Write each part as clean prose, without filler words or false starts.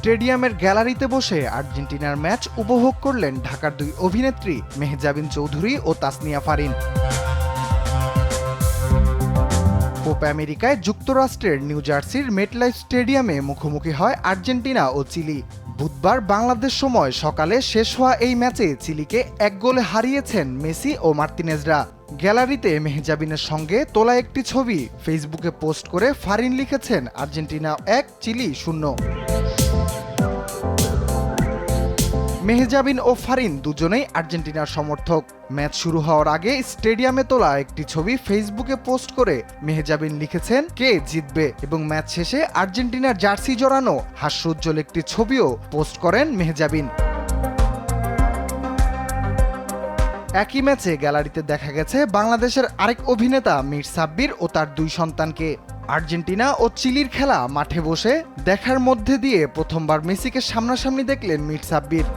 স্টেডিয়ামের গ্যালারিতে বসে আর্জেন্টিনার ম্যাচ উপভোগ করলেন ঢাকার দুই অভিনেত্রী মেহজাবিন চৌধুরী ও তাসনিয়া ফারিন। কোপা আমেরিকায় যুক্তরাষ্ট্রের নিউ জার্সির মেটলাইফ স্টেডিয়ামে মুখোমুখি হয় আর্জেন্টিনা ও চিলি। বুধবার বাংলাদেশ সময় সকালে শেষ হওয়া এই ম্যাচে চিলিকে 1 গোলে হারিয়েছেন মেসি ও মার্তিনেজরা। গ্যালারিতে মেহজাবিনের সঙ্গে তোলা একটি ছবি ফেসবুকে পোস্ট করে ফারিন লিখেছেন, আর্জেন্টিনা 1 চিলি 0। মেহজাবিন ও ফারিন দুজনেই আর্জেন্টিনার সমর্থক। ম্যাচ শুরু হওয়ার আগে স্টেডিয়ামে তোলা একটি ছবি ফেসবুকে পোস্ট করে মেহজাবিন লিখেছেন কে জিতবে, এবং ম্যাচ শেষে আর্জেন্টিনার জার্সি জড়ানো হাস্যোজ্জ্বল একটি ছবিও পোস্ট করেন মেহজাবিন। একই ম্যাচে গ্যালারিতে দেখা গেছে বাংলাদেশের আরেক অভিনেতা মীর সাব্বির ও তার 2 সন্তানকে। আর্জেন্টিনা ও চিলির খেলা মাঠে বসে দেখার মধ্যে দিয়ে প্রথমবার মেসিকে সামনাসামনি দেখলেন মীর সাব্বির।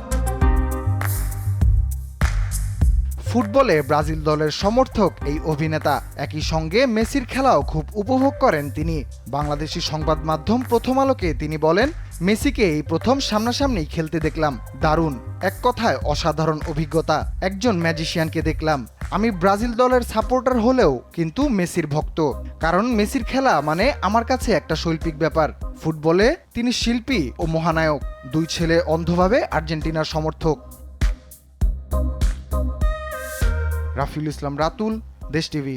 ফুটবলে ব্রাজিল দলের সমর্থক এই অভিনেতা, একই সঙ্গে মেসির খেলাও খুব উপভোগ করেন তিনি। বাংলাদেশি সংবাদ মাধ্যম প্রথম আলোকে তিনি বলেন, মেসিকে এই প্রথম সামনাসামনি খেলতে দেখলাম, দারুণ, এক কথায় অসাধারণ অভিজ্ঞতা। একজন ম্যাজিশিয়ানকে দেখলাম। আমি ব্রাজিল দলের সাপোর্টার হলেও কিন্তু মেসির ভক্ত, কারণ মেসির খেলা মানে আমার কাছে একটা শৈল্পিক ব্যাপার। ফুটবলে তিনি শিল্পী ও মহানায়ক। 2 ছেলে অন্ধভাবে আর্জেন্টিনার সমর্থক। রাফিউল ইসলাম রাতুল, দেশ টিভি।